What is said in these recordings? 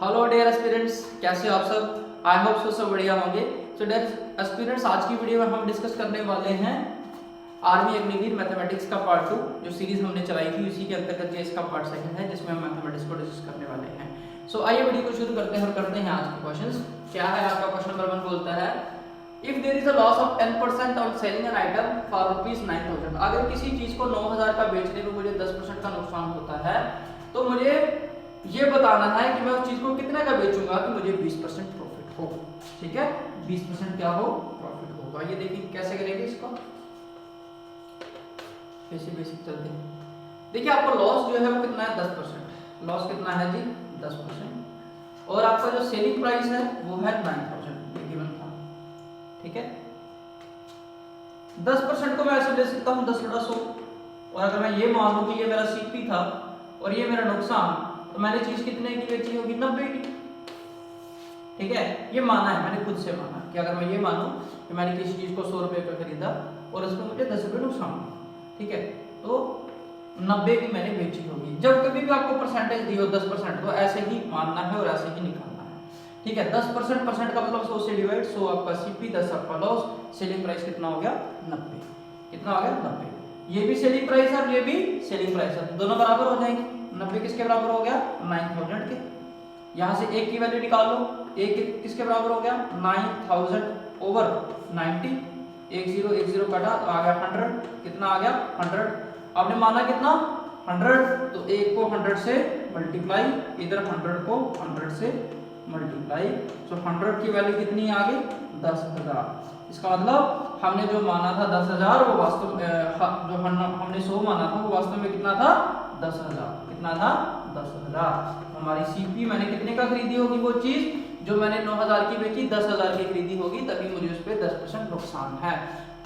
Hello dear aspirants, कैसे हो आप सब। आई होप सो सब बढ़िया होंगे। सो डियर एस्पिरेंट्स, आज की वीडियो में हम डिस्कस करने वाले हैं आर्मी अग्निवीर मैथमेटिक्स का पार्ट 2। जो सीरीज हमने चलाई थी उसी के अंतर्गत ये इसका पार्ट 2 है, जिसमें हम मैथमेटिक्स को डिस्कस करने वाले हैं। सो आइए वीडियो को शुरू करते हैं और करते हैं आज के क्वेश्चंस। क्या है आपका क्वेश्चन नंबर 1 बोलता है, if there is a loss of 10% on selling an item for ₹9,000। अगर किसी चीज को 9,000 का बेचने में मुझे 10% का नुकसान होता है तो मुझे ये बताना है कि मैं उस चीज को कितने का बेचूंगा कि मुझे 20% प्रॉफिट हो। ठीक है, 20% क्या हो, प्रॉफिट हो। तो आइए देखिए कैसे करेंगे इसको। बेसिक चलते हैं। देखिए आपका लॉस जो है वो कितना है, 10%। लॉस कितना है जी, 10%। और आपका जो सेलिंग प्राइस है वो है 9,000 गिवन था। ठीक है, 10% को मैं ऐसे ले सकता हूँ 10/100। और अगर मैं ये मान लूं कि ये मेरा सीपी था और ये मेरा नुकसान, तो मैंने चीज कितने की बेची होगी, 90 की। ठीक है, ये माना है, मैंने खुद से माना कि अगर मैं ये मानूं कि मैंने किसी चीज को 100 रुपए का खरीदा और उसमें मुझे 10 रुपए नुकसान हुआ, ठीक है, तो 90 की मैंने बेची होगी। जब कभी भी आपको परसेंटेज दी हो 10%, तो ऐसे ही मानना है और ऐसे ही निकालना है। ठीक है, 10% का मतलब 100 से डिवाइड, 100 आपका सीपी, 10 आपका लॉस। सेलिंग प्राइस कितना हो गया, 90। कितना हो गया, 90। ये भी सेलिंग प्राइस है और ये भी सेलिंग प्राइस है, तो दोनों बराबर हो जाएंगे। 90 किसके बराबर हो गया, 9,000 के। यहां से एक की वैल्यू निकाल लो, एक किसके बराबर हो गया, 9,000 ओवर 90। 1 0 कटा तो आ गया 100। कितना आ गया, 100। आपने माना कितना, 100, तो एक को 100 से मल्टीप्लाई, इधर 100 को 100 से मल्टीप्लाई। तो 100 की वैल्यू कितनी आ गई, 10,000। इसका मतलब हमने जो माना था 10,000, वो वास्तव में जो हमने 100 माना था वो वास्तव में कितना था, 10,000। कितना था, 10,000। हमारी सीपी मैंने कितने का खरीदी होगी, वो चीज जो मैंने 9,000 की बेची 10,000 की खरीदी होगी, तभी मुझे उस पर 10% नुकसान है।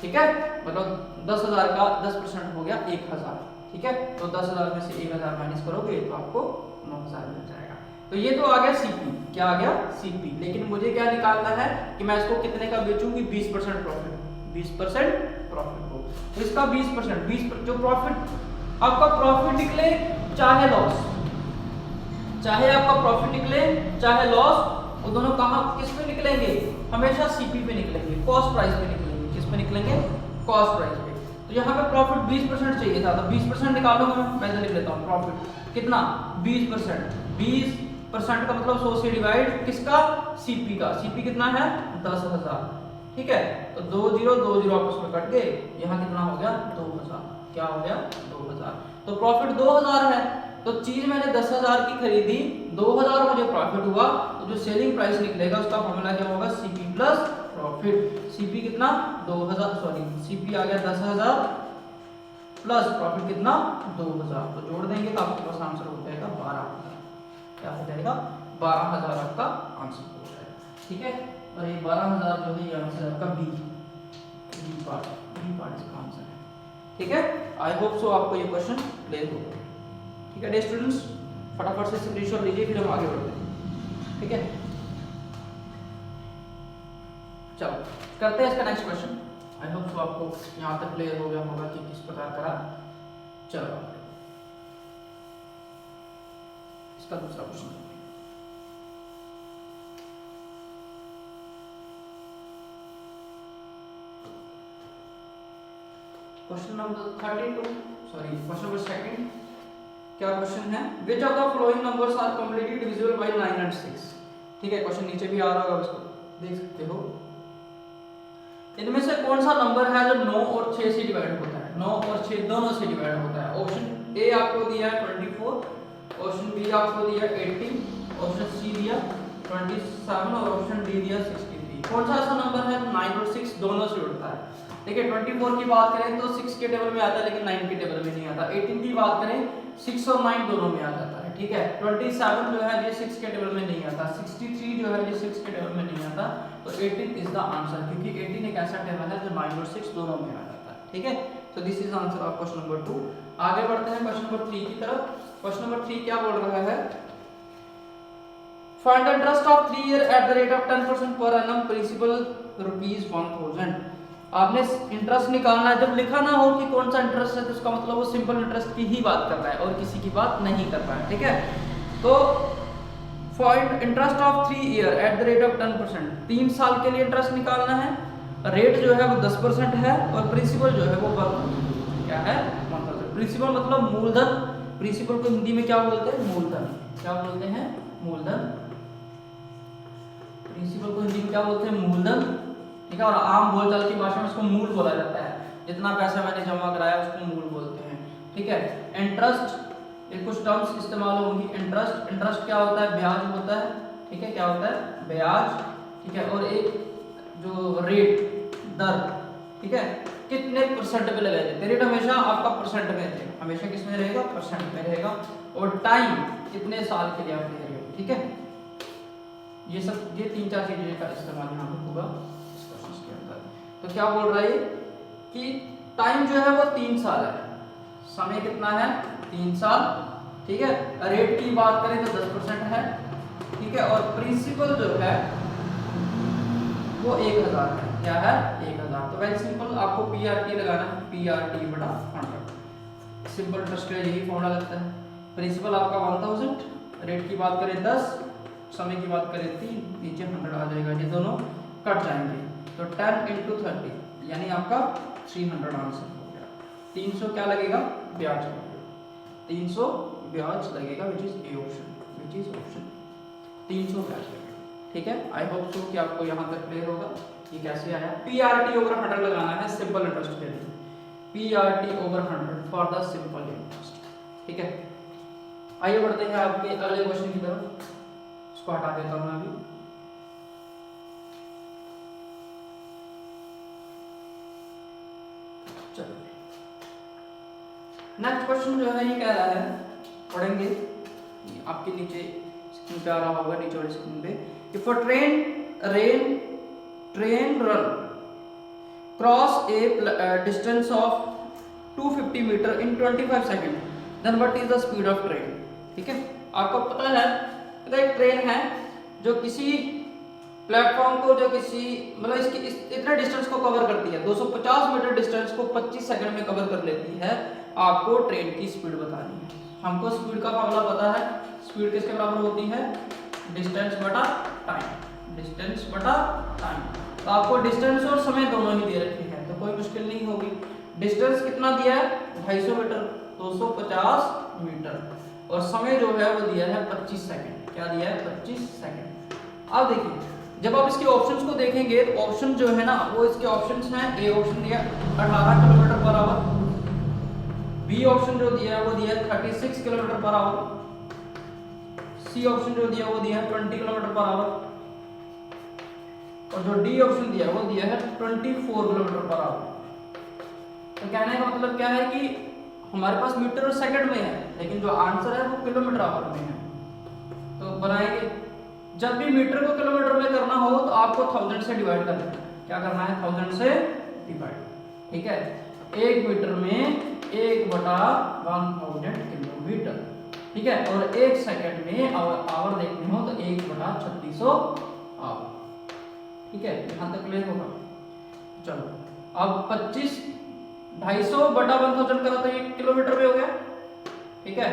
ठीक है, मतलब 10,000 का 10% हो गया 1,000। ठीक है, तो 10,000 में से 1,000 माइनस करोगे तो आपको 9,000 मिल जाएगा। तो ये तो आ गया सीपी। क्या आ गया, सीपी। लेकिन मुझे क्या निकालना है कि मैं इसको कितने का बेचूंगी, 20% प्रॉफिट। 20% प्रॉफिट हो, तो इसका 20% जो प्रॉफिट आपका प्रॉफिट निकले चाहे लॉस, चाहे आपका प्रॉफिट निकले चाहे लॉस, वो दोनों कहां किस पे निकलेंगे, हमेशा सीपी पे निकलेंगे, कॉस्ट प्राइस पे निकलेंगे। किस पे निकलेंगे, कॉस्ट प्राइस पे। तो यहाँ पे प्रॉफिट 20% चाहिए था, तो 20% निकालूंगा मैं लिख लेता हूँ प्रॉफिट कितना, 20%। 20% का मतलब 100 से डिवाइड किसका, सीपी का। सीपी कितना है, 10,000। ठीक है, तो 2 0 आपस में कट गए, यहाँ कितना हो गया, 2,000। क्या हो गया, 2,000। तो प्रॉफिट 2,000 है, तो चीज मैंने 10,000 की खरीदी, 2,000 मुझे प्रॉफिट हुआ, तो जो सेलिंग प्राइस निकलेगा उसका फॉर्मूला क्या होगा, सीपी प्लस प्रॉफिट। सीपी कितना, 2,000, सॉरी सीपी आ गया 10,000 प्लस प्रॉफिट कितना, 2,000। तो जोड़ देंगे तो आपके पास आंसर हो जाएगा 12,000। क्या हो जाएगा, 12,000 आपका आंसर हो जाएगा। ठीक है, और ये 12,000 जो है ये आंसर आपका बी पार्ट इसका आंसर है। ठीक है, आई होप सो आपको ये क्वेश्चन क्लियर होगा। ठीक है डियर स्टूडेंट्स, फटाफट से स्क्रीनशॉट लीजिए, फिर हम आगे बढ़ते हैं। ठीक है, चलो करते हैं इसका next question. I hope so आपको यहाँ तक क्लियर हो गया होगा कि किस प्रकार करा। चलो इसका दूसरा question. Question number 32, sorry question number 2। क्या क्वेश्चन है, which of the following numbers are completely divisible by 9 and 6। ठीक है, क्वेश्चन नीचे भी आ रहा होगा, इसको देख सकते हो। इनमें से कौन सा नंबर है जो 9 और 6 से डिवाइड होता है, 9 और 6 दोनों से डिवाइड होता है। ऑप्शन ए आपको दिया है 24, ऑप्शन बी आपको दिया 18, ऑप्शन सी दिया 27 और ऑप्शन डी दिया 63। कौन सा ऐसा नंबर है 9 और 6 दोनों से उड़ता है। देखिए 24 की बात करें तो 6 के टेबल में आता है, लेकिन 9 के टेबल में नहीं आता। 18 की बात करें 6 और 9 दोनों में आ जाता है। ठीक है, 27 जो है ये 6 के टेबल में नहीं आता, 63 जो है ये 6 के टेबल में नहीं आता। तो 18 इज द आंसर, क्योंकि 18 एक ऐसा टेबल है जो 9 और 6 दोनों में आ जाता है। ठीक है, तो this is answer of question number 2। आगे बढ़ते हैं क्वेश्चन नंबर 3 की तरफ। क्वेश्चन नंबर 3 क्या बोल रहा है, find the interest of 3 year at the rate of 10% per annum, principal ₹1,000। आपने इंटरेस्ट निकालना है। जब लिखा ना हो कि कौन सा इंटरेस्ट है तो उसका मतलब वो सिंपल इंटरेस्ट की ही बात कर रहा है और किसी की बात नहीं कर रहा है। ठीक है, तो find interest of 3 year at the rate of 10%। 3 साल के लिए इंटरेस्ट निकालना है, रेट जो है वो 10% है और प्रिंसिपल जो है वो क्या है 1000। प्रिंसिपल मतलब मूलधन, प्रिंसिपल को हिंदी में क्या बोलते हैं मूलधन, क्या बोलते हैं मूलधन, प्रिंसिपल को हिंदी में क्या बोलते हैं मूलधन, ठीक है। और आम बोलचाल की भाषा में उसको मूल बोला जाता है, जितना पैसा मैंने जमा कराया उसको मूल बोलते हैं, ठीक है। इंटरेस्ट, ये कुछ टर्म्स इस्तेमाल होंगी। इंटरेस्ट, इंटरेस्ट क्या होता है ब्याज होता है, ठीक है, क्या होता है ब्याज, ठीक है। और एक जो रेट दर, ठीक है, कितने परसेंट पे लगाए जाते हैं, रेट हमेशा आपका परसेंट में रहेगा, हमेशा किस में रहेगा परसेंट में रहेगा। और टाइम कितने साल के लिए आप ले रहे हो, ठीक है। ये सब ये 3-4 चीजें का इस्तेमाल यहाँ पे होगा इस क्वेश्चन के अंदर। तो क्या बोल रहा है कि टाइम जो है वो 3 साल है, समय कितना है 3 साल, ठीक है। रेट की बात करें तो 10% है, ठीक है। और प्रिंसिपल जो है वो 1000 है, क्या है 1000। तो वेरी सिंपल, आपको PRT लगाना है, PRT बटा 100, सिंपल इंटरेस्ट का यही फॉर्मूला लगता है। प्रिंसिपल आपका 1000, रेट की बात करें 10, समय की बात करें 3, नीचे 100 आ जाएगा, ये दोनों कट जाएंगे। तो 10 × 30 यानी आपका 300 आंसर हो गया। 300 क्या लगेगा ब्याज लगेगा, 300 ब्याज लगेगा, which is A option, which is option 300 ब्याज लगेगा, ठीक है। आई होप सो कि आपको यहाँ तक क्लियर होगा ये कैसे आया। PRT ओवर 100 लगाना है सिंपल इंटरेस्ट के लिए, PRT over 100 for the simple interest, ठीक है। आइए बढ़ते हैं आपके अगले क्वेश्चन की तरफ, इसको हटा देता हूं मैं अभी। चलो नेक्स्ट क्वेश्चन जो है ये कह रहा है, पढ़ेंगे आपके नीचे स्क्रीन पे आ रहा होगा, नीचे वाली स्क्रीन पे, if a train run cross a distance of 250 metre in 25 second, then what is the speed of train, ठीक है। आपको पता है एक ट्रेन है जो किसी प्लेटफॉर्म को, जो किसी मतलब इसकी इतने डिस्टेंस को कवर करती है, 250 मीटर डिस्टेंस को 25 सेकंड में कवर कर लेती है। आपको ट्रेन की स्पीड बतानी है। हमको स्पीड का फार्मूला पता है, स्पीड किसके बराबर होती है डिस्टेंस बटा टाइम, डिस्टेंस बटा टाइम। तो आपको डिस्टेंस और समय दोनों ही दे रखे हैं, तो कोई मुश्किल नहीं होगी। डिस्टेंस कितना दिया है 250 मीटर, 250 मीटर, और समय जो है वो दिया है 25 सेकंड, क्या दिया है 25 सेकंड। अब देखिए जब आप इसके ऑप्शंस को देखेंगे तो ऑप्शन जो है ना वो इसके ऑप्शंस हैं, ए ऑप्शन दिया 18 kilometre per our, B option जो दिया है वो दिया है 36 kilometre per our, C option जो दिया वो दिया है 20 किलोमीटर पर आवर, और जो डी ऑप्शन दिया है वो दिया है 24 किलोमीटर पर आवर। तो कहने का मतलब क्या है कि हमारे पास मीटर और सेकंड में है, लेकिन जो आंसर है वो किलोमीटर आवर में है। तो बनाएंगे, जब भी मीटर को किलोमीटर में करना हो तो आपको 1000 से डिवाइड करना है। क्या करना है 1000 से डिवाइड, ठीक है। 1 मीटर में 1/1000 किलोमीटर, ठीक है। और 1 सेकंड में आवर देखने हो तो 1/3600 आवर, ठीक है। यहाँ तक क्लियर होगा। चलो अब 250 करा तो ये किलोमीटर में हो गया, ठीक है।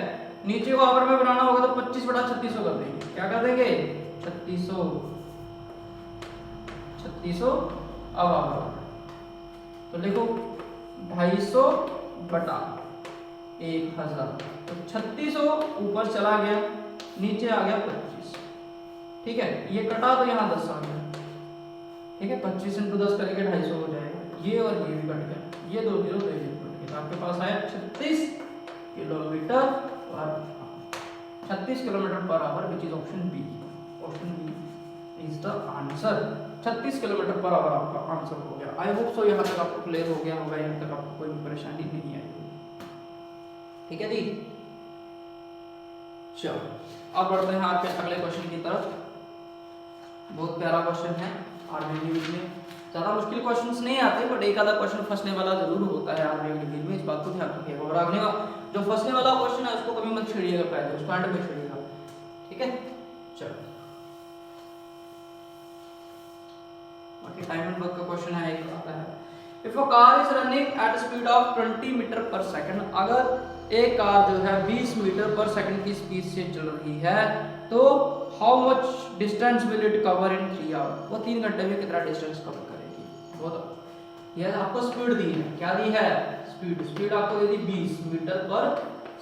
नीचे को आवर में बनाना होगा तो 25/3600 कर देंगे, क्या कर देंगे 3600 अब आवर। तो देखो 250/1000, तो 3600 ऊपर चला गया, नीचे आ गया 25, ठीक है। ये कटा तो यहाँ 10 आ गया, ठीक है। 25 × 10 करेंगे 250 हो जाएगा, ये और ये भी कट गया, ये 2 0 तो ये कट गया, तो आपके पास आया 36 किलोमीटर पर 36 kilometre per hour, which is option B, option B is the answer. 36 kilometre per hour आपका आंसर हो गया। आई होप सो यहाँ तक आपको क्लियर हो गया होगा, यहाँ तक आपको कोई भी परेशानी नहीं आई, ठीक है जी। चलो अब बढ़ते हैं आपके अगले क्वेश्चन की तरफ। बहुत प्यारा क्वेश्चन है, आर्मी न्यूज में ज्यादा मुश्किल क्वेश्चंस नहीं आते, बट एक आधा क्वेश्चन फंसने वाला जरूर होता है आर्मी न्यूज में, इस बात को ध्यान रखिएगा। और अगले जो फंसने वाला क्वेश्चन है उसको कभी मत छेड़िएगा, पहले उसको एंड में छेड़िएगा, ठीक है। चलो बाकी टाइम एंड वर्क का क्वेश्चन है, एक आता है, if a car is running at speed of 20 metre per second, अगर एक कार जो है 20 मीटर पर सेकंड की स्पीड से चल रही है, तो how much distance will it cover in 3 hour, वो 3 घंटे में कितना डिस्टेंस कवर करेगी। वो तो यह आपको स्पीड दी है, क्या दी है, स्पीड आपको दे दी 20 metre per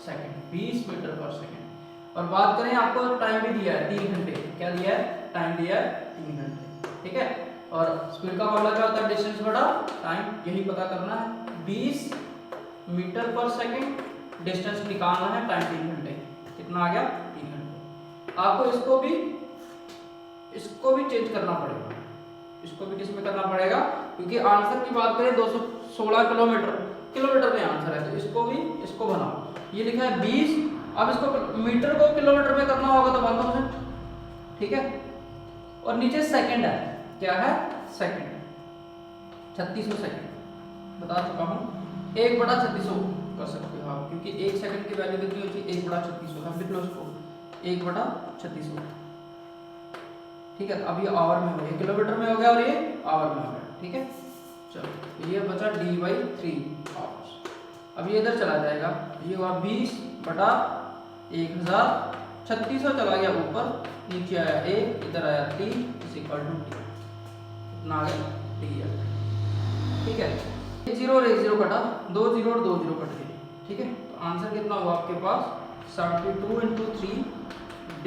second, 20 metre per second. और बात करें आपको टाइम भी दिया है 3 घंटे, क्या दिया है, टाइम दिया है 3 घंटे, ठीक है। और स्पीड का फॉर्मूला क्या होता है, डिस्टेंस बटा टाइम, यही पता करना है। 20 मीटर पर सेकंड, डिस्टेंस निकालना है, टाइम 3 घंटे, कितना आ गया 3 घंटे। आपको इसको भी चेंज करना पड़ेगा, इसको भी किसमें करना पड़ेगा, क्योंकि आंसर की बात करें 216 किलोमीटर में आंसर है, तो इसको बनाओ, ये लिखा है 20, अब इसको मीटर को किलोमीटर में करना होगा तो 1000, ठीक है। और नीचे सेकंड है, क्या है, सेकंड, 3600 सेकंड बता चुका हूं, 1/3600 कर सकते हो आप, क्योंकि 1 सेकंड की वैल्यू कितनी होती है, 1/3600, हम लिख लो इसको 1/3600, ठीक है। अब ये आवर में हो गया, किलोमीटर में हो गया और ये आवर में हो गया, ठीक है। चलो ये बचा d/3 आवर्स। अब ये इधर चला जाएगा, ये हुआ 20/1000, 3600 चला गया ऊपर, नीचे आया 1, इधर आया 3 = कितना आ गया 3, ठीक है। 0 और 1 0 कटा, 2 0 और 2 0 कट गए, ठीक है। तो आंसर कितना हुआ आपके पास 72 × 3 d।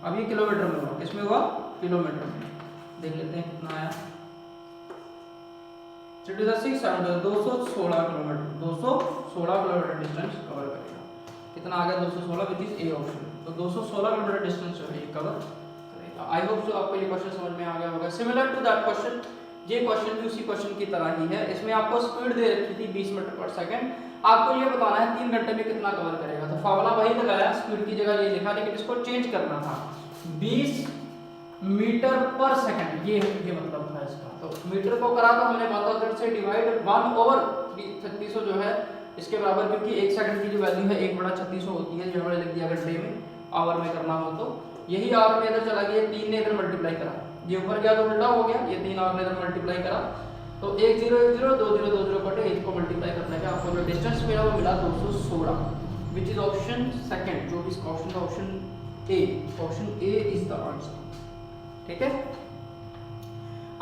अब ये किलोमीटर में हुआ, किसमें हुआ, किलोमीटर में, देख लेते हैं कितना आया, 216 किलोमीटर, 216 किलोमीटर डिस्टेंस कवर करेगा, कितना आ गया 216, विच इज ए ऑप्शन। तो 216 किलोमीटर डिस्टेंस जो है ये कवर करेगा। आई होप सो आपको ये क्वेश्चन समझ में आ गया होगा। सिमिलर टू दैट क्वेश्चन, ये क्वेश्चन भी उसी क्वेश्चन की तरह ही है, इसमें आपको स्पीड दे रखी थी 20 मीटर पर सेकंड, आपको ये बताना है 3 घंटे में कितना कवर करेगा। तो फार्मूला वही लगाया, स्पीड की जगह ये लिखा, लेकिन इसको चेंज करना था, 20 मीटर पर सेकंड, ये मतलब था इसका। तो मीटर को करा तो हमने 1000 से डिवाइड 1/3600 जो है इसके बराबर, क्योंकि 1 सेकंड की जो वैल्यू है 1/3600 होती है, जो हमने लिख दिया घंटे में, आवर में करना हो तो यही आवर में इधर चला गया, 3 ने इधर मल्टीप्लाई करा, ये ऊपर गया तो उल्टा हो गया, ये 3 आवर ने इधर मल्टीप्लाई करा, तो 1 0 1 0 2 0 2 0 बटे 1 को मल्टीप्लाई करने के आपको जो डिस्टेंस मिला वो मिला 216, विच इज ऑप्शन सेकंड, जो इसका ऑप्शन था option A is the answer, ठीक है।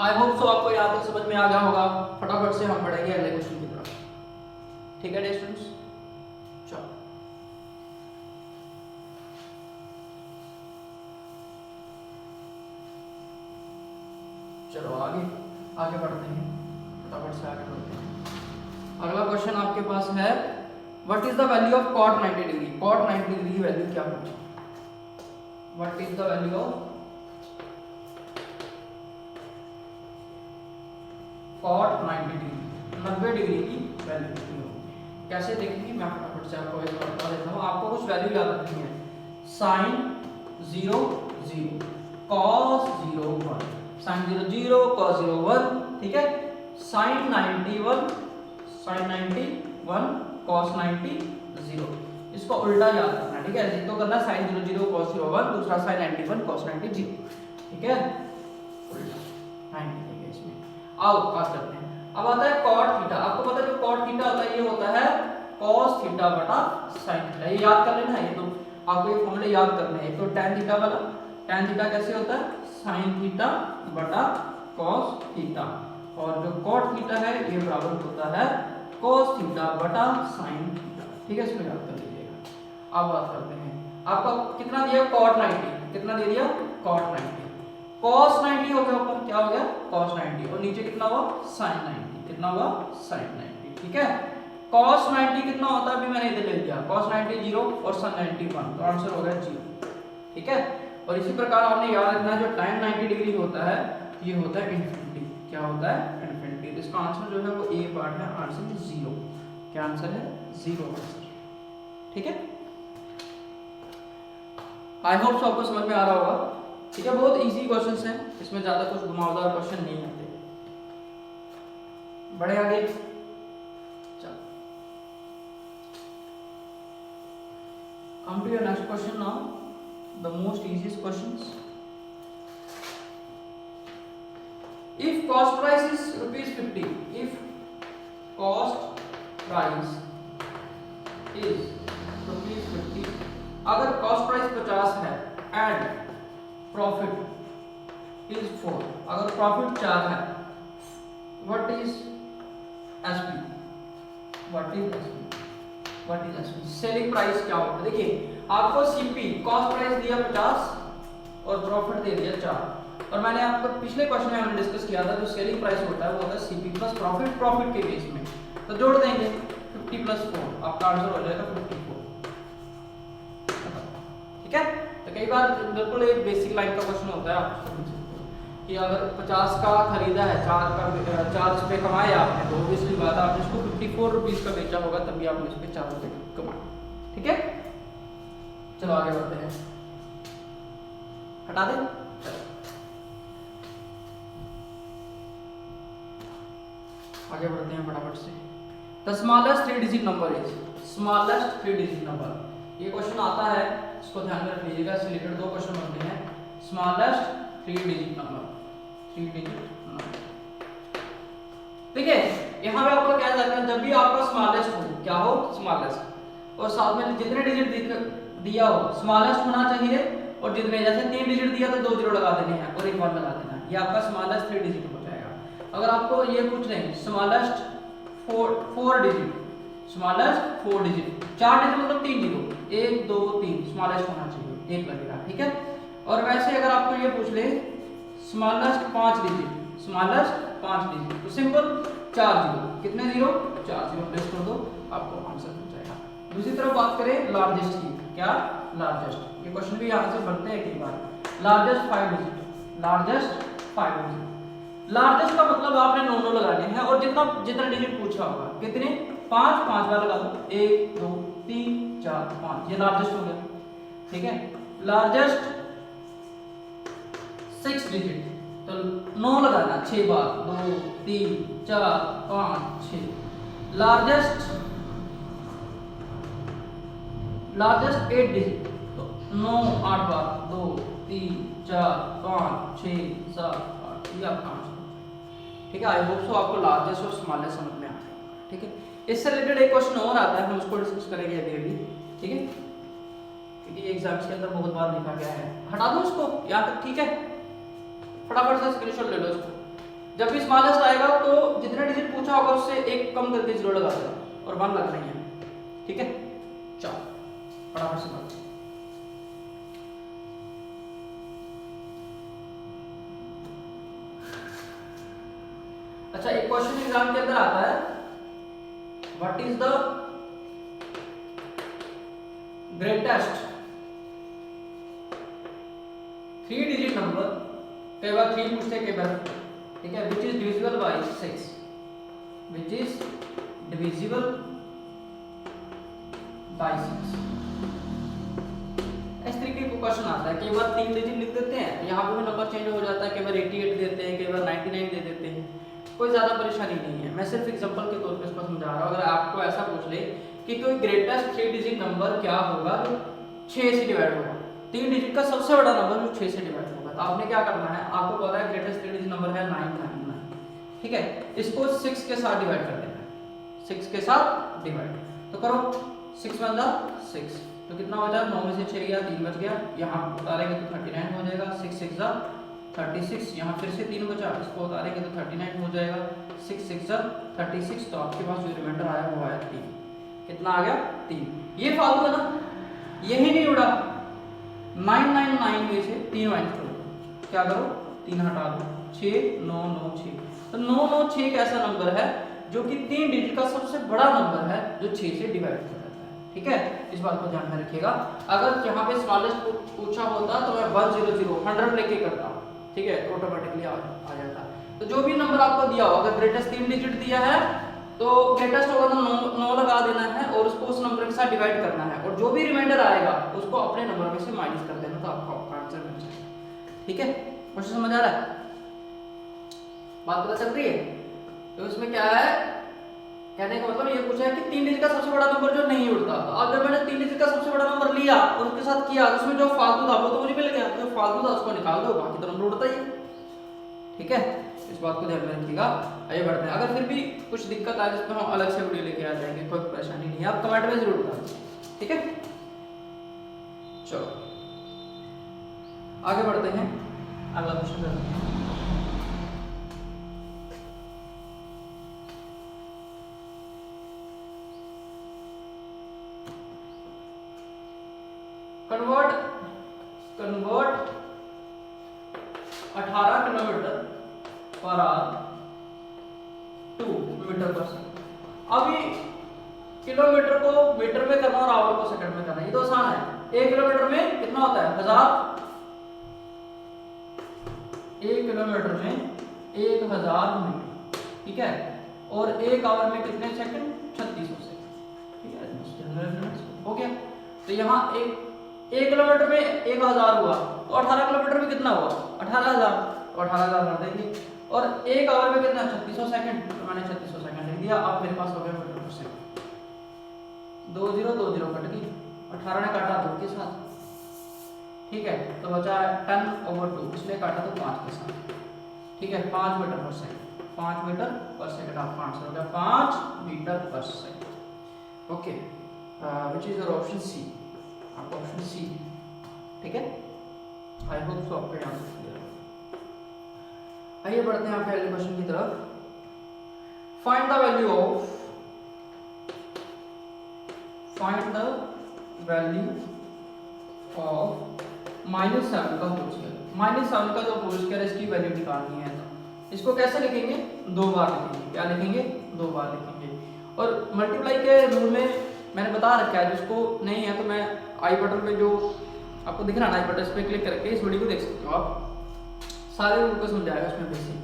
आई होप सो आपको यहाँ तक समझ में आ गया होगा। फटाफट से हम बढ़ेंगे अगले क्वेश्चन की तरफ, ठीक है स्टूडेंट्स। चलो चलो आगे बढ़ते हैं, फटाफट से आगे बढ़ते हैं। अगला क्वेश्चन आपके पास है, what is the value of cot 90 degree. cot 90 degree की वैल्यू क्या होगी, what is the value of cot 90 degree, 90 degree की वैल्यू कितनी होगी, कैसे देखेंगे, मैं फटाफट से आपको एक बता देता हूँ। आपको कुछ वैल्यू याद रखनी है, sin 0 0, cos 0 1, sin 0 0, cos 0 1, ठीक है। sin 91 cos 90 0, इसको उल्टा याद रखना, ठीक है। एक तो करना sin 0 0 cos 0 1, दूसरा sin 91 cos 90 0, ठीक है, उल्टा 90, ठीक है। इसमें आओ बात करते हैं। अब आता है cot थीटा, आपको पता है जो cot थीटा होता है ये होता है cos थीटा बटा sin थीटा, ये याद कर लेना है, ये तो आपको ये फॉर्मूले याद करने हैं। तो tan थीटा वाला, tan थीटा कैसे होता है, sin थीटा बटा cos थीटा, और जो cot थीटा है ये बराबर होता है cos थीटा बटा sin थीटा, ठीक है, इसको याद कर लीजिएगा। अब बात करते हैं, आपको कितना दिया cot 90, कितना दे दिया cot 90, cos 90 हो गया, ऊपर क्या हो गया cos 90, और नीचे कितना हुआ sin 90, कितना हुआ sin 90, ठीक है। cos 90 कितना होता है, अभी मैंने इधर ले लिया, cos 90 0 और sin 90 1, तो आंसर हो गया 0, ठीक है। और इसी प्रकार आपने याद रखना है जो tan 90 डिग्री होता है ये होता है इन्फिनिटी, क्या होता है इन्फिनिटी, तो इसका आंसर जो है वो ए पार्ट है, आंसर 0, क्या आंसर है 0 आंसर, ठीक है। आई होप सो आपको समझ में आ रहा होगा, ठीक है। बहुत इजी क्वेश्चंस हैं, इसमें ज्यादा कुछ घुमावदार क्वेश्चन नहीं आते। बढ़े आगे, चलो come to your next question now, the most easiest questions. If cost price is ₹50, if cost price is अगर कॉस्ट प्राइस 50 है एंड प्रॉफिट इज 4, अगर प्रॉफिट 4 है, what is SP, selling price क्या होगा? देखिए आपको सीपी कॉस्ट प्राइस दिया 50 और प्रॉफिट दे दिया 4, और मैंने आपको पिछले क्वेश्चन में हमने डिस्कस किया था जो सेलिंग प्राइस होता है वो होता है सीपी प्लस प्रॉफिट के बेस में, तो जोड़ देंगे 50 + 4, आपका आंसर हो जाएगा 54। ठीक है, तो कई बार बिल्कुल एक बेसिक लाइन का क्वेश्चन होता है, आप समझ सकते हो कि अगर 50 का खरीदा है, 4 रुपये कमाए आपने, तो ऑब्वियसली बात है आपने इसको 54 रुपीज का बेचा होगा, तभी आपने इस पे 4 रुपये कमाए। ठीक है, चलो आगे बढ़ते हैं, हटा दें। आगे बढ़ते हैं फटाफट से। The smallest 3 digit number is, smallest 3 digit number, ये क्वेश्चन आता है, इसको ध्यान में रख लीजिएगा, इससे रिलेटेड 2 क्वेश्चन बनते हैं। Smallest 3 digit number, 3 digit number. देखिए यहाँ पे आपको क्या करना है, जब भी आपका स्मॉलेस्ट हो, क्या हो, स्मॉलेस्ट, और साथ में जितने डिजिट दिया हो स्मॉलेस्ट होना चाहिए, और जितने जैसे 3 डिजिट दिया तो 2 जीरो लगा देने हैं और 1 1 लगा देना है, ये आपका स्मॉलेस्ट 3 डिजिट हो जाएगा। अगर आपको ये पूछ रहे हैं smallest 4 digit, smallest 4 digit, 4 digit मतलब 3 जीरो, 1 2 3 स्मॉलेस्ट होना चाहिए, 1 लगेगा। ठीक है, और वैसे अगर आपको ये पूछ ले स्मॉलेस्ट 5 डिजिट, स्मॉलेस्ट 5 डिजिट, तो सिंपल 4 जीरो, कितने जीरो, 4 जीरो प्लेस कर दो, आपको आंसर हो जाएगा। दूसरी तरफ बात करें लार्जेस्ट की, क्या लार्जेस्ट, ये क्वेश्चन भी यहाँ से बनते हैं कई बार। Largest 5 digit, largest 5 digit, largest का मतलब आपने नो लगाने हैं, और जितना डिजिट पूछा होगा, कितने, 5 5 बार लगा दो, 1 2 3 4 5, ये लार्जेस्ट हो गया। ठीक है, लार्जेस्ट 6 डिजिट, तो 9 लगाना 6 बार, 2 3 4 5 6। लार्जेस्ट 8 डिजिट, तो 9 8 बार, 2 3 4 5 6 7 8, ये आपका आंसर। ठीक है, आई होप सो आपको लार्जेस्ट और स्मॉलेस्ट समझ में आ गया। ठीक है, इससे रिलेटेड एक क्वेश्चन और आता है, हम उसको डिस्कस करेंगे अभी। ठीक है, क्योंकि एग्जाम्स के अंदर बहुत बार लिखा गया है, हटा दो उसको यहाँ तक। ठीक है, फटाफट से स्क्रीनशॉट ले लो इसको। जब भी स्मॉलेस्ट आएगा तो जितने डिजिट पूछा होगा उससे 1 कम करके 0 लगा देना, और 1 लग रही है। ठीक है, चलो फटाफट से बात। अच्छा, एक क्वेश्चन एग्जाम के अंदर आता है, what is the greatest 3 digit number, कई बार 3 पूछते हैं, कई बार। ठीक है, which is divisible by 6, which is divisible by 6, इस तरीके का क्वेश्चन आता है। कई बार 3 डिजिट लिख देते हैं, यहाँ पे भी नंबर चेंज हो जाता है, कई बार 88 देते हैं, कई बार 99 दे देते हैं, कोई ज्यादा परेशानी नहीं है, मैं सिर्फ एग्जांपल के तौर पे इसको समझा रहा हूँ। अगर आपको ऐसा पूछ ले कि कोई ग्रेटेस्ट 3 डिजिट नंबर क्या होगा जो 6 से डिवाइड होगा, 3 डिजिट का सबसे बड़ा नंबर जो 6 से डिवाइड होगा, तो आपने क्या करना है, आपको पता है ग्रेटेस्ट 3 डिजिट नंबर है 999। ठीक है, इसको 6 के साथ डिवाइड कर देना है, 6 के साथ डिवाइड, तो करो 6 1 6, तो कितना बचा, 9 में से 6 गया, 3 बच गया, यहाँ उतारेंगे तो 39 हो जाएगा, 6 6 36, यहाँ फिर से 3 बचा, इसको उतारेंगे तो 39 हो जाएगा, 6 6 36, तो आपके पास जो रिमाइंडर आया वो आया 3, कितना आ गया 3। ये फालतू है ना, यही नहीं उड़ा, 999 में से 3 माइनस करो, क्या करो, 3 हटा दो, 6 9 9 6, तो 9 9 6 एक ऐसा नंबर है जो कि 3 डिजिट का सबसे बड़ा नंबर है जो 6 से डिवाइड हो जाता है। ठीक है, इस बात को ध्यान में रखिएगा। अगर यहाँ पे स्मॉलेस्ट पूछा होता तो मैं 100 100 लेके करता, ठीक है, ऑटोमेटिकली आ जाता। तो जो भी नंबर आपको दिया हो, अगर ग्रेटेस्ट 3 डिजिट दिया है तो ग्रेटेस्ट होगा तो 9 लगा देना है और उसको उस नंबर के साथ डिवाइड करना है, और जो भी रिमाइंडर आएगा उसको अपने नंबर में से माइनस कर देना, तो आपका आंसर मिल जाएगा। ठीक है, क्वेश्चन समझ आ रहा है, बात पता चल रही है? तो इसमें क्या है, कहने का मतलब ये पूछा है कि 3 डिजिट का सबसे बड़ा नंबर जो नहीं उड़ता, तो अगर मैंने 3 डिजिट का सबसे बड़ा नंबर लिया और उसके साथ किया, उसमें जो फालतू था वो तो मुझे मिल गया, तो फालतू था उसको निकाल दो, बाकी तो नंबर उड़ता ही है। ठीक है, इस बात को ध्यान में रखिएगा। आइए बढ़ते हैं, अगर फिर भी कुछ दिक्कत आए जिसमें हम अलग से वीडियो लेके आ जाएंगे, कोई परेशानी नहीं है, आप कमेंट में जरूर बताएं। ठीक है, चलो आगे बढ़ते हैं, अगला क्वेश्चन करते हैं। Convert 18 kilometre per hour to metre per second. अभी किलोमीटर को मीटर में करना और आवर को सेकंड में करना, ये तो आसान है। 1 किलोमीटर में कितना होता है 1000, 1 किलोमीटर में 1000 मीटर, ठीक है। और 1 आवर में कितने सेकंड 3600 सेकंड, ठीक है, हो गया। तो यहाँ 1 किलोमीटर में 1000 हुआ, तो 18 किलोमीटर में कितना हुआ 18000, तो 18000 कर देंगे। और 1 आवर में कितना 3600 सेकंड, तो मैंने 3600 सेकंड लिख दिया। अब मेरे पास हो गया मीटर पर सेकंड। 2 0 2 0 कट गई, 18 ने काटा 2 के साथ, ठीक है, तो बचा 10/2, इसने काटा तो 5 के साथ, ठीक है। 5 metre per second, 5 metre per second, आपका आंसर हो गया 5 metre per second. Okay, which is your option C, आपका ऑप्शन सी, ठीक है। आई होप सो आपका आंसर क्लियर है। आइए बढ़ते हैं आपके अगले क्वेश्चन की तरफ। फाइंड द वैल्यू ऑफ -7 का होल स्क्वायर। -7 का जो होल स्क्वायर, इसकी वैल्यू निकालनी है। तो इसको कैसे लिखेंगे, 2 बार लिखेंगे। क्या लिखेंगे, 2 बार लिखेंगे। और मल्टीप्लाई के रूल में मैंने बता रखा है, जिसको नहीं है तो मैं आई बटन पे जो आपको दिख रहा है ना, आई बटन पे क्लिक करके इस वीडियो को देख सकते हो आप, सारे रूल को समझाएगा उसमें बेसिक।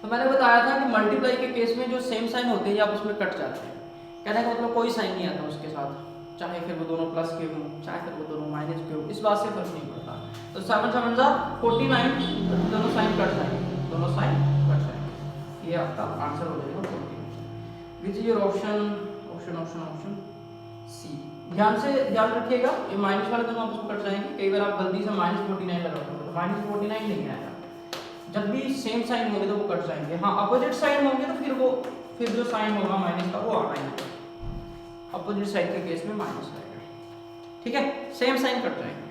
तो मैंने बताया था कि मल्टीप्लाई के केस में जो सेम साइन होते हैं आप उसमें कट जाते हैं। कहने का मतलब कोई साइन नहीं आता उसके साथ, चाहे फिर वो दोनों प्लस के हों, चाहे फिर वो दोनों माइनस के हों, इस बात से फर्क नहीं पड़ता। तो 7 7 जा 49, दोनों साइन कट जाएंगे, दोनों साइन कट जाएंगे। ये आपका आंसर हो जाएगा 49। Which is your option, option option option C. ध्यान रखिएगा, ये माइनस वाले दोनों आपस में कट जाएंगे। कई बार आप गलती से -49 लगाते हो, तो -49 नहीं आएगा। जब भी सेम साइन होंगे तो वो कट जाएंगे। हाँ, अपोजिट साइन होंगे तो फिर जो साइन होगा माइनस का वो आना ही है। अपोजिट साइड के केस में माइनस आएगा, ठीक है। सेम साइन कट जाएंगे।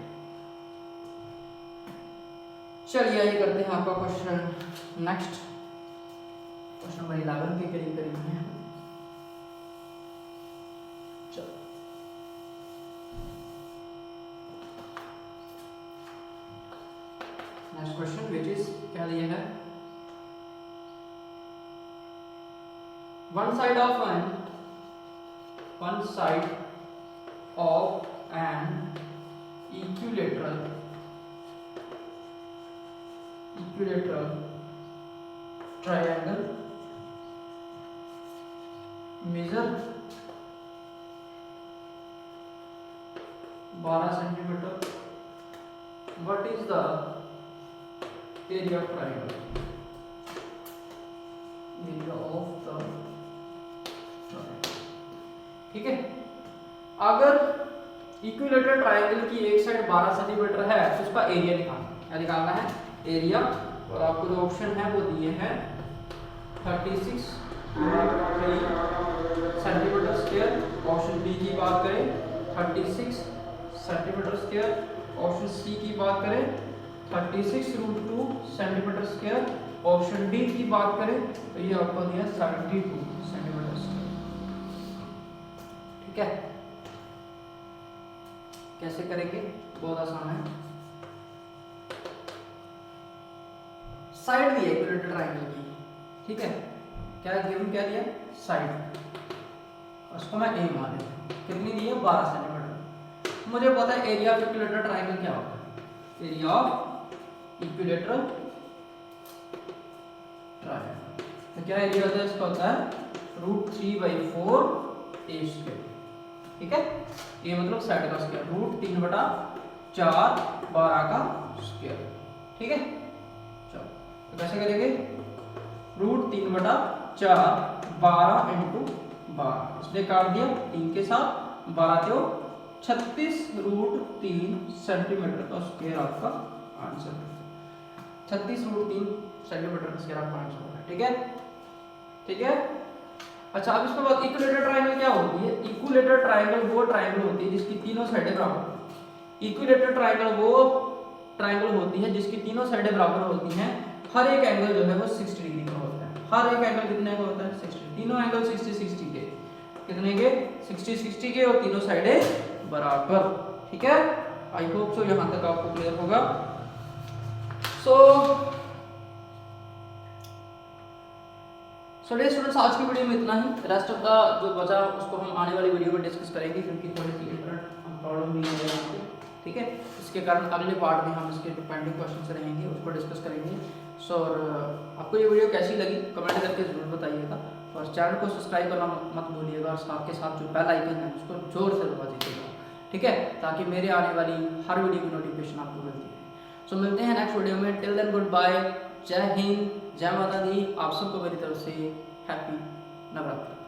चलिए आइए करते हैं आपका क्वेश्चन नेक्स्ट, क्वेश्चन नंबर 11 के करीब है। चलो नेक्स्ट क्वेश्चन, विच इज क्या दिया है, one side of an equilateral triangle measure 12 centimeter. What is the area of triangle? Area of the, ठीक है। अगर इक्विलेटरल ट्रायंगल की एक साइड 12 सेंटीमीटर है तो उसका एरिया निकालना है एरिया। और आपको जो ऑप्शन है वो दिए हैं 36 सेंटीमीटर स्क्वायर। ऑप्शन बी की बात करें 36 सेंटीमीटर स्क्वायर। ऑप्शन सी की बात करें 36√2 सेंटीमीटर स्क्वायर। ऑप्शन डी की बात करें तो ये आपको दिया 72 सेंटीमीटर स्क्वायर, ठीक है। कैसे करेंगे, बहुत आसान है। साइड दी है इक्विलेटरल ट्रायंगल की, ठीक है। क्या गिवन क्या दिया, साइड, उसको मैं ए मान लेता हूं। कितनी दी है 12 सेंटीमीटर। मुझे पता है एरिया ऑफ इक्विलेटरल ट्रायंगल क्या होता है, एरिया ऑफ इक्विलेटरल ट्रायंगल। तो क्या एरिया होता है इसका, होता है √3/4 ए स्क्वायर, ठीक है। ये मतलब साइड का स्क्वायर, √3/4 12 का स्क्वायर, ठीक है। चलो तो कैसे करेंगे, √3/4 12 × 12, इसने काट दिया 3 के साथ, 12 के 36√3 सेंटीमीटर का स्क्वायर आपका आंसर है। 36√3 सेंटीमीटर का स्क्वायर आपका आंसर होगा, ठीक है, ठीक है। अच्छा, अब इसके बाद इक्विलेटरल ट्रायंगल क्या होती है। इक्विलेटरल ट्रायंगल वो ट्रायंगल होती है जिसकी तीनों साइडें बराबर, इक्विलेटरल ट्रायंगल वो ट्रायंगल होती है जिसकी तीनों साइडें बराबर होती हैं, हर एक एंगल जो है वो 60 डिग्री का होता है। हर एक एंगल कितने का होता है? 60। तीनों एंगल 60-60 के, कितने के? 60-60 के, और तीनों साइडें बराबर। ठीक है, आई होप सो यहाँ तक आपको क्लियर होगा। सो डियर स्टूडेंट्स, आज की वीडियो में इतना ही। रेस्ट ऑफ द जो बचा उसको हम आने वाली वीडियो में डिस्कस करेंगे, क्योंकि थोड़ी सी इंटरनेट प्रॉब्लम भी है यहाँ पे। ठीक है, इसके कारण अगले पार्ट में हम इसके पेंडिंग क्वेश्चन रहेंगे, उसको डिस्कस करेंगे। सो आपको ये वीडियो कैसी लगी कमेंट करके जरूर बताइएगा, और चैनल को सब्सक्राइब करना मत भूलिएगा, और साथ के साथ जो बेल आइकन है उसको जोर से दबा दीजिएगा। ठीक है, ताकि मेरे आने वाली हर वीडियो की नोटिफिकेशन आपको मिलती है। सो मिलते हैं नेक्स्ट वीडियो में। टिल देन गुड बाय, जय हिंद, जय माता दी। आप सबको मेरी तरफ से हैप्पी नवरात्रि।